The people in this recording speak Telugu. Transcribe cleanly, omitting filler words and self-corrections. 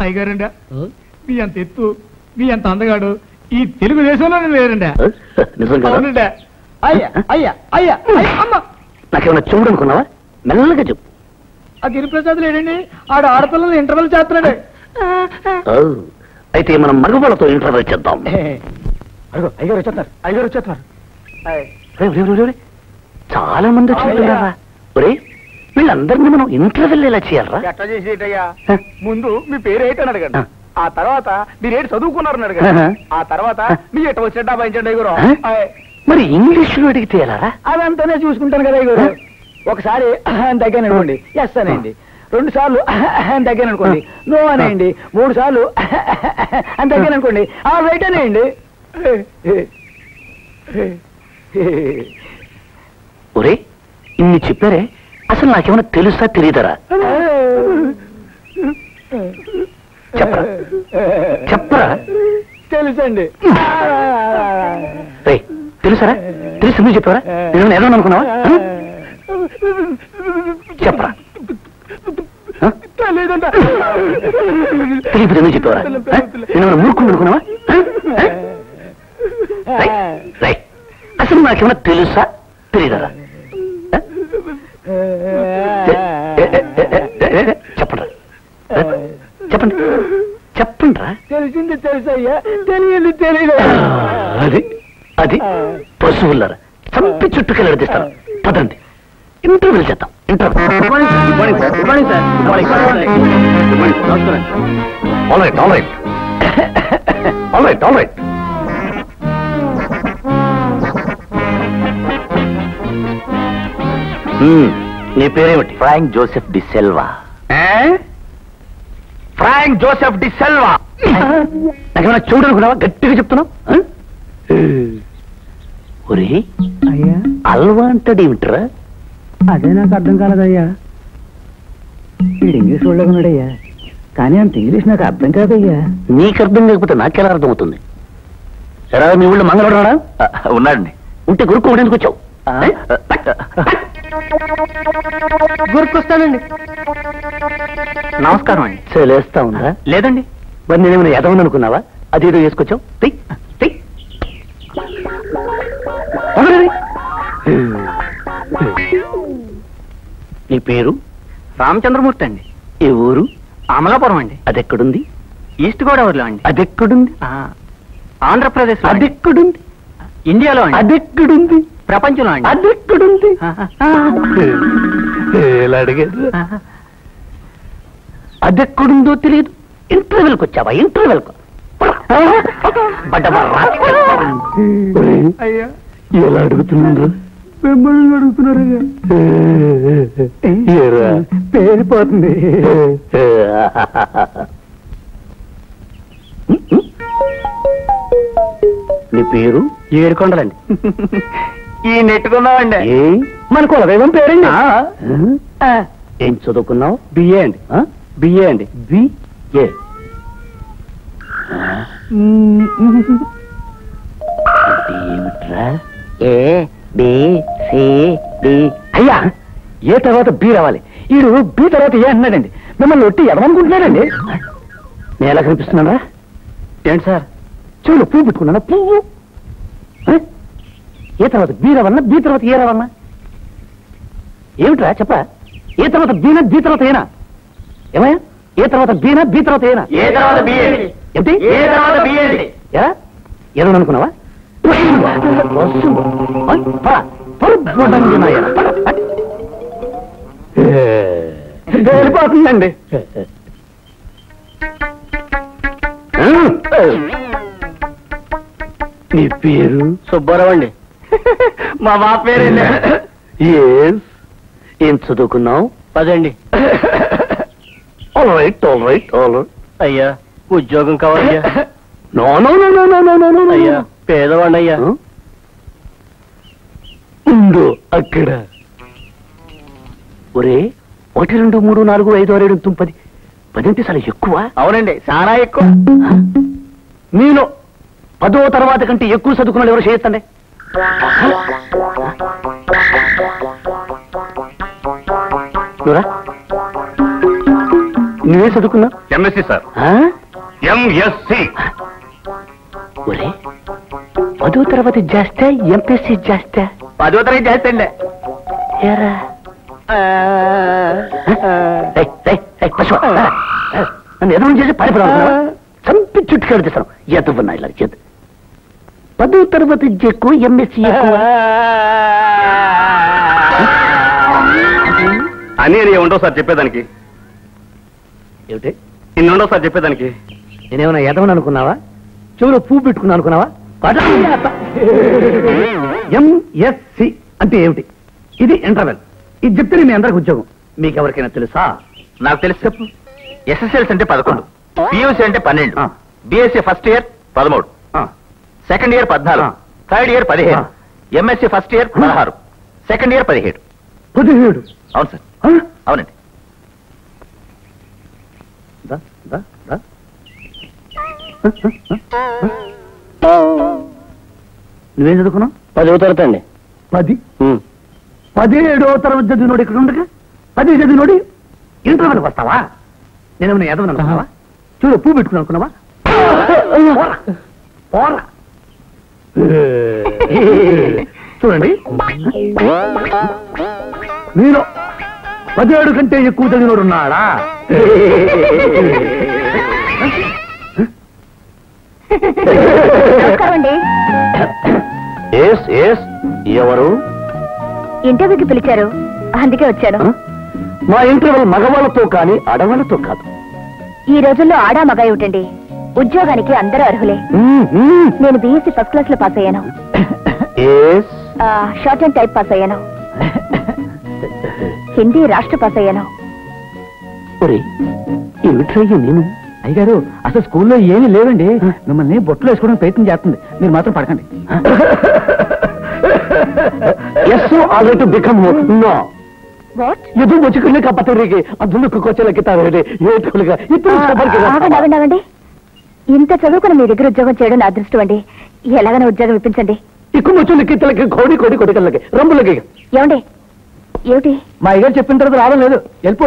అయ్యగారండి మీ అంత ఎత్తు మీ అంత అందగాడు ఈ తెలుగుదేశంలోనే లేరండి. అవునండి. అయ్యా అయ్యా అయ్యా అమ్మ నాకేమన్నా చెవుడు అనుకున్నావా? మెల్లగా చెప్పు. ఆ గిరిప్రసాద్ లేడండి, ఆడు ఆడపిల్లలు ఇంటర్వెల్ చేస్తున్నాడు. అయితే మనం మగవాళ్ళతో ఇంటర్వెల్ చేద్దాం. అయ్యగారు వచ్చేస్తున్నారు, అయ్యగారు వచ్చేస్తున్నారు. చాలా మంది వచ్చేస్తున్నారా? ఒరే వీళ్ళందరినీ మనం ఇంటర్వెల్ ఎలా చేయాలరా? ఎట్లా చేసేటయ్యా, ముందు మీ పేరు ఏంటని అడగండి, ఆ తర్వాత మీరేంటి చదువుకున్నారని అడగండి, ఆ తర్వాత మీ ఎట్ట వచ్చినట్టు అబ్బాయించండి అయ్యగారు. మరి ఇంగ్లీష్ లో అడిగితే ఎలారా? అదంతానే చూసుకుంటాను కదా అయ్యగారు. ఒకసారి తగ్గాను అనుకోండి ఎస్ అనేయండి, 2 సార్లు తగ్గాను అనుకోండి నో అనేయండి, 3 సార్లు తగ్గాను అనుకోండి రైట్ అనేయండి. ఒరే ఇన్ని చెప్పారే, అసలు నాకేమైనా తెలుసా తెలియదరా? చెప్పరా చెప్పరా? తెలుసండి. తెలుసారా? తెలుసు నువ్వు చెప్పారా? నేను ఏదో అనుకున్నావా? చెప్పరా? తెలియదు నువ్వు చెప్పావరా? నేను మూర్ఖుడు అనుకున్నావా? అసలు నాకేమన్నా తెలుసా తెలియదరా? చెప్పండి చెప్పండి చెప్పండి రా. తెలిసింది తెలుసయ్యా, తెలియదు తెలియదు. అది అది పశువులారా చంపి చుట్టుకెళ్ళడిస్తాను. పదండి ఇంటర్వ్యూ చేద్దాం. నీ పేరేమిటి? Frank Joseph de Silva. Frank Joseph de Silva. నాకేమైనా చూడనుకున్నావా? గట్టిగా చెప్తున్నావు. ఒరే అయ్యా అల్వా అంటాడేమిట్రా? అదే నాకు అర్థం కాలేదయ్యా. వీడు ఇంగ్లీష్ వాళ్ళకున్నాడయ్యా, కానీ అంత ఇంగ్లీష్ నాకు అర్థం కాదయ్యా. నీకు అర్థం కాకపోతే నాకెలా అర్థం అవుతుంది? ఎరా మీ ఊళ్ళో మంగళవాడు ఉన్నాడండి. ఉంటే గురుక్కోవడం ఎందుకు వచ్చావు? గుర్తొస్తానండి. నమస్కారం అండి. చేలేస్తా ఉందా? లేదండి. మరి నేనేమైనా ఎదవని అనుకున్నావా? అదేదో వేసుకొచ్చావు. నీ పేరు? రామచంద్రమూర్తి అండి. ఏ ఊరు? అమలాపురం అండి. అదెక్కడుంది? ఈస్ట్ గోదావరిలో అండి. అదెక్కడుంది? ఆంధ్రప్రదేశ్. అదెక్కడుంది? ఇండియాలో అండి. అదెక్కడుంది? ప్రపంచంలో అండి. అదెక్కడుంది? ఎలా అడిగారు? అదెక్కడుందో తెలియదు. ఇంటర్వెల్కి వచ్చావా? ఇంటర్వెల్కు అయ్యా ఎలా అడుగుతున్నారు? మిమ్మల్ని అడుగుతున్నారయ్యా. పేరిపోతుంది. నీ పేరు? ఏడుకొండలండి. ఈ నెట్టుకున్నామండి. మన కులదైవం పేరండి. ఏం చదువుకున్నావు? బిఏ అండి. బిఏ అండి. బిఏ. ఏమిట్రా? A B C D. అయ్యా ఏ తర్వాత బి రావాలి, ఈడు బి తర్వాత ఏ అన్నాడండి. మిమ్మల్ని ఒట్టి ఎడమనుకుంటున్నాడండి. నేను ఎలా కనిపిస్తున్నారా? ఏంటి సార్? చెవులు పువ్వు పెట్టుకున్నానా? పువ్వు. ఏ తర్వాత బి రావన్నా, బి తర్వాత ఏ రావన్నా? ఏమిట్రా చెప్ప? ఏ తర్వాత బీనా, బి తర్వాత ఏనా? ఏమయ్యా? ఏ తర్వాత బీనా, బి తర్వాత ఏనా? ఏ తర్వాత బిఏ. ఏంటి? ఏ తర్వాత బిఏ. ఏదో అనుకున్నావా? వెళ్ళిపోతుందండి. నీ పేరు? సుబ్బారావు అండి. మా బాబు పేరు ఏం చదువుకున్నావు? 10 అండి. All right all right all right. అయ్యా ఉద్యోగం కావాలయ్యా. No no no no no no no. అయ్యా పేదవాడి అయ్యా. ఉండు అక్కడ. ఒరే 1 2 3 4 5 6 7 9 10 అంటే చాలా ఎక్కువ. అవునండి చాలా ఎక్కువ. మీలో 10వ తర్వాత కంటే ఎక్కువ చదువుకున్నాడు ఎవరు చేయొద్దండి. నువ్వే చదువుకున్నావు? MSc sir. ఎంఎస్సి. ఒరే 10వ తరగతి చేస్తే ఎంపీసీ చేస్తే 10వ తరగతి చేస్తండి. ఏరా నన్ను ఎదురు చేసి పరిపడాలి చంపి చుట్టుకెళ్ళి చేస్తాను. ఎదువన్నా ఇలా చేద్దు. 10వ తరగతి ఎక్కువ ఎంఎస్సీ ఎక్కువ అని ఉండవు సార్ చెప్పేదానికి. ఏమిటి ఉండవు సార్ చెప్పేదానికి. నేనేమన్నా ఎదవని అనుకున్నావా? చెవులో పువ్వు పెట్టుకున్నా అనుకున్నావా? ఎంఎస్సి అంటే ఏమిటి? ఇది ఇంటర్వెల్. ఇది చెప్తే మీ అందరికి ఉద్యోగం. మీకెవరికైనా తెలుసా? నాకు తెలుసు. చెప్పు. ఎస్ఎస్ఎల్సి అంటే 11, పియూసీ అంటే 12, BSc first year 13, second year 14, third year 15, MSc first year 16, second year 17. 17? అవును సార్, అవునండి. నువ్వేం చదువుకున్నావు? 10వ తరగతి అండి. 10? 17వ తరగతి చదివినోడు ఇక్కడ ఉండగా 10 చదివినోడు ఇంటర్వ్యూకి వస్తావా? నేనేమన్నా ఎదవని అనుకున్నావా? చూడు పువ్వు పెట్టుకుని అనుకున్నావా? పోరా. చూడండి, మీలో 17 కంటే ఎక్కువ చదివినోడు ఉన్నాడా? ఎవరు? ఇంటర్వ్యూకి పిలిచారు, అందుకే వచ్చాను. మా ఇంటర్వ్యూ మగవాళ్ళతో కానీ ఆడవాళ్ళతో కాదు. ఈ రోజుల్లో ఆడా మగ ఏమిటండి, ఉద్యోగానికి అందరూ అర్హులే. నేను బీఎస్సీ ఫస్ట్ క్లాస్ లో పాస్ అయ్యాను. షార్ట్ అండ్ టైప్ పాస్ అయ్యాను. హిందీ రాష్ట్ర పాస్ అయ్యాను. నేను అయ్యగారు అసలు స్కూల్లో ఏమీ లేవండి. మిమ్మల్ని బొట్లు వేసుకోవడానికి ప్రయత్నం చేస్తుంది, మీరు మాత్రం పడకండి. ఆగండి. ఇంత చదువుకుని మీ దగ్గర ఉద్యోగం చేయడం నా అదృష్టం అండి. ఎలాగైనా ఉద్యోగం ఇప్పించండి. రంగులకి ఏమండి? ఏమిటి? మా అయ్యగారు చెప్పిన తర్వాత రావడం లేదు. వెళ్ళిపో.